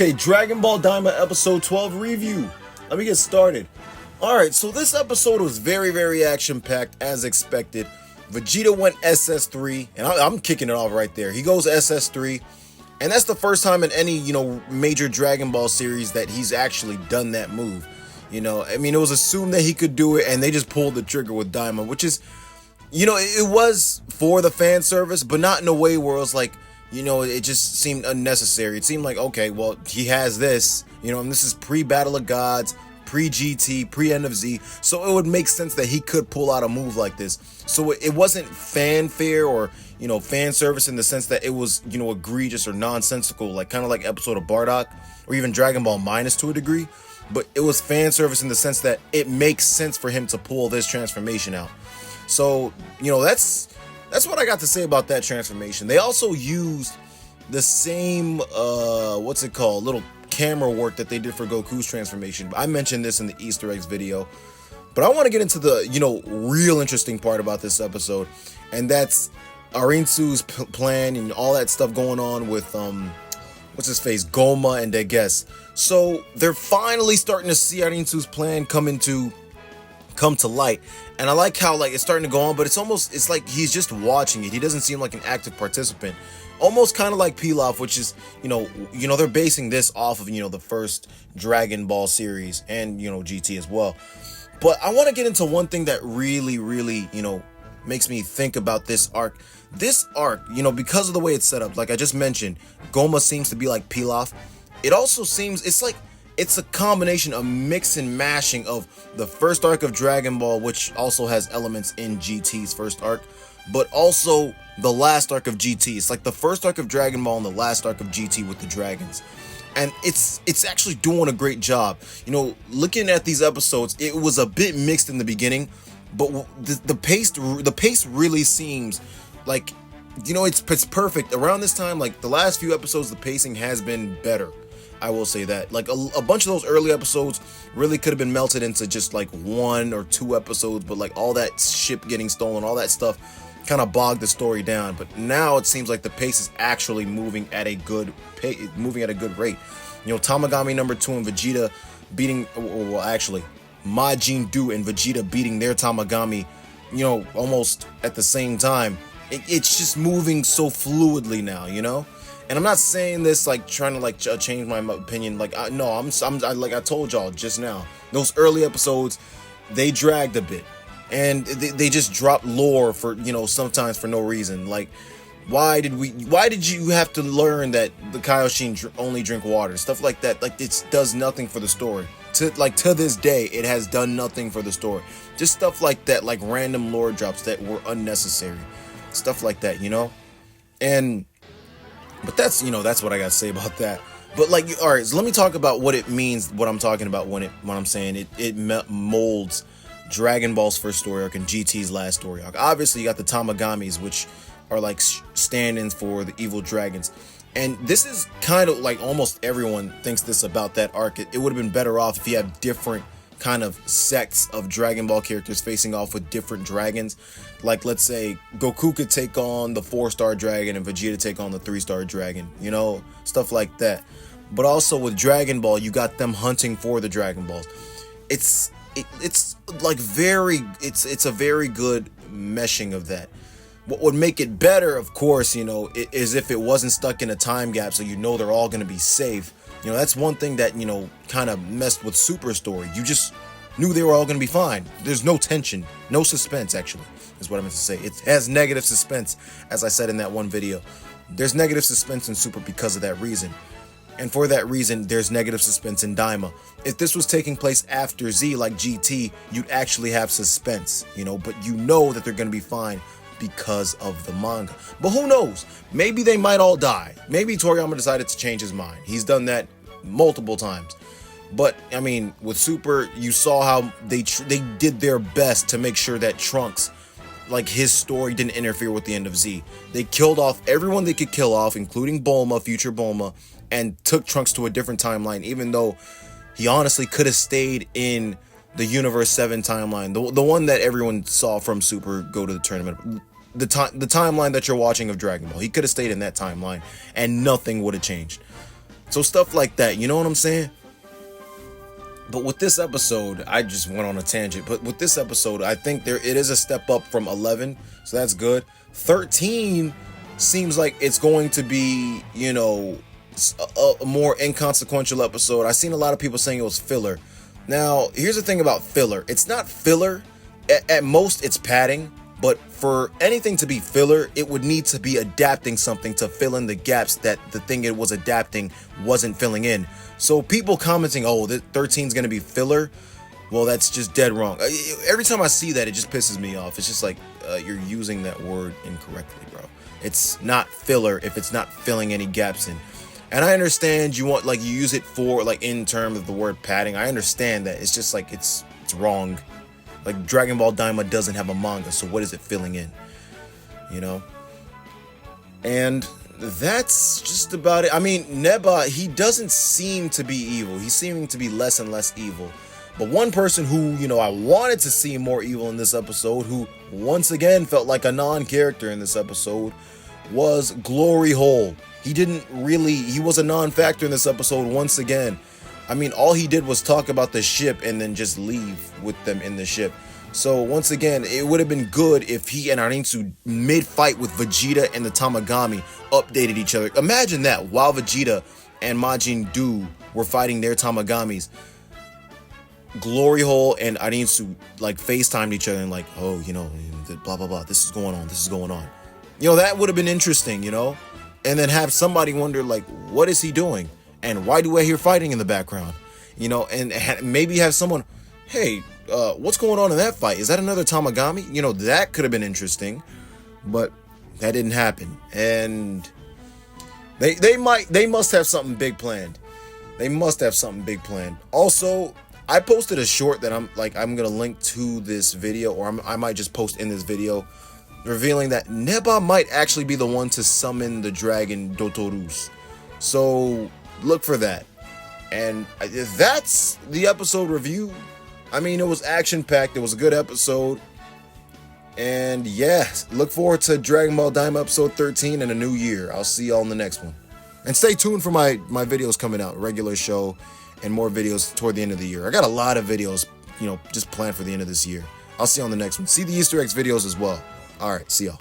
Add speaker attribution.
Speaker 1: Okay, Dragon Ball Daima episode 12 review. Let me get started. Alright, so this episode was very action-packed as expected. Vegeta went SS3, and I'm kicking it off right there. He goes SS3, and that's the first time in any, major Dragon Ball series that he's actually done that move. I mean, it was assumed that he could do it, and they just pulled the trigger with Daima, which is, it was for the fan service, but not in a way where it was like, it just seemed unnecessary. It seemed like, okay, well, he has this, and this is pre-Battle of Gods, pre-GT, pre-End of Z, so it would make sense that he could pull out a move like this. So it wasn't fanfare or, fan service in the sense that it was, egregious or nonsensical, like kind of like episode of Bardock, or even Dragon Ball Minus to a degree, but it was fan service in the sense that it makes sense for him to pull this transformation out. So, that's what I got to say about that transformation. They also used the same, little camera work that they did for Goku's transformation. I mentioned this in the Easter eggs video, but I want to get into the, real interesting part about this episode, and that's Arinsu's plan and all that stuff going on with, Goma and Deges. So they're finally starting to see Arinsu's plan come to light, and I like how it's starting to go on, but it's like he's just watching it. He doesn't seem like an active participant, almost kind of like Pilaf, which is they're basing this off of the first Dragon Ball series and GT as well. But I want to get into one thing that really makes me think about this arc. This arc, because of the way it's set up, like I just mentioned, Goma seems to be like Pilaf. It also seems it's a combination of mix and mashing of the first arc of Dragon Ball, which also has elements in GT's first arc, but also the last arc of GT. It's like the first arc of Dragon Ball and the last arc of GT with the dragons. And it's actually doing a great job. Looking at these episodes, it was a bit mixed in the beginning, but the pace really seems like, it's perfect. Around this time, like the last few episodes, the pacing has been better. I will say that. Like a bunch of those early episodes really could have been melted into just like 1 or 2 episodes, but like all that ship getting stolen, all that stuff kind of bogged the story down. But now it seems like the pace is actually moving at a good rate. Tamagami number 2 and Vegeta beating, Majin DUU and Vegeta beating their Tamagami, almost at the same time. It's just moving so fluidly now, And I'm not saying this like trying to change my opinion. Like I told y'all just now, those early episodes, they dragged a bit, and they just dropped lore for sometimes for no reason. Like why did you have to learn that the Kaioshin only drink water, stuff like that? Like it does nothing for the story. To this day, it has done nothing for the story. Just stuff like that, like random lore drops that were unnecessary, stuff like that, But that's what I gotta say about that. But all right, so let me talk about what it means, what I'm talking about when I'm saying it molds Dragon Ball's first story arc and GT's last story arc. Obviously, you got the Tamagamis, which are like stand-ins for the evil dragons. And this is kind of like almost everyone thinks this about that arc. It would have been better off if you had different kind of sects of Dragon Ball characters facing off with different dragons. Like, let's say Goku could take on the 4-star dragon and Vegeta take on the 3-star dragon, stuff like that. But also with Dragon Ball, you got them hunting for the Dragon Balls. It's a very good meshing of that. What would make it better, of course, is if it wasn't stuck in a time gap, so they're all going to be safe. That's one thing that, kind of messed with Super Story. You just knew they were all going to be fine. There's no tension, no suspense, actually, is what I meant to say. It has negative suspense, as I said in that one video. There's negative suspense in Super because of that reason. And for that reason, there's negative suspense in Daima. If this was taking place after Z, like GT, you'd actually have suspense, but that they're going to be fine because of the manga. But who knows? Maybe they might all die. Maybe Toriyama decided to change his mind. He's done that multiple times. But I mean, with Super, you saw how they did their best to make sure that Trunks, like his story, didn't interfere with the end of Z. They killed off everyone they could kill off, including Bulma, future Bulma, and took Trunks to a different timeline, even though he honestly could have stayed in the Universe 7 timeline, the one that everyone saw from Super go to the tournament. The timeline that you're watching of Dragon Ball. He could have stayed in that timeline and nothing would have changed. So stuff like that, you know what I'm saying? But with this episode, I just went on a tangent. But with this episode, I think it is a step up from 11, so that's good. 13 seems like it's going to be, you know, a more inconsequential episode. I've seen a lot of people saying it was filler. Now, here's the thing about filler. It's not filler. At most, it's padding. But for anything to be filler, it would need to be adapting something to fill in the gaps that the thing it was adapting wasn't filling in. So people commenting, oh, 13 is going to be filler, well, that's just dead wrong. Every time I see that, it just pisses me off. It's just like, you're using that word incorrectly, bro. It's not filler if it's not filling any gaps in. And I understand you want, like, you use it for, like, in terms of the word padding. I understand that. It's just like, it's wrong. Like, Dragon Ball Daima doesn't have a manga, so what is it filling in? You know? And that's just about it. I mean, Neba, he doesn't seem to be evil. He's seeming to be less and less evil. But one person who, you know, I wanted to see more evil in this episode, who once again felt like a non-character in this episode, was Glory Hole. He was a non-factor in this episode once again. I mean, all he did was talk about the ship and then just leave with them in the ship. So once again, it would have been good if he and Arinsu, mid-fight with Vegeta and the Tamagami, updated each other. Imagine that, while Vegeta and Majin DUU were fighting their Tamagamis, Glory Hole and Arinsu, like, FaceTimed each other and like, oh, you know, blah, blah, blah, this is going on. You know, that would have been interesting, you know? And then have somebody wonder, like, what is he doing? And why do I hear fighting in the background? You know, and maybe have someone, hey, what's going on in that fight? Is that another Tamagami? You know, that could have been interesting, but that didn't happen. And they must have something big planned. Also, I posted a short that I'm gonna link to this video, or I might just post in this video, revealing that Neba might actually be the one to summon the dragon Dotorus. So look for that. And that's the episode review. I mean, it was action-packed. It was a good episode. And yeah, look forward to Dragon Ball Daima episode 13 in a new year. I'll see y'all in the next one. And stay tuned for my videos coming out. Regular show and more videos toward the end of the year. I got a lot of videos, you know, just planned for the end of this year. I'll see you on the next one. See the Easter eggs videos as well. All right, see y'all.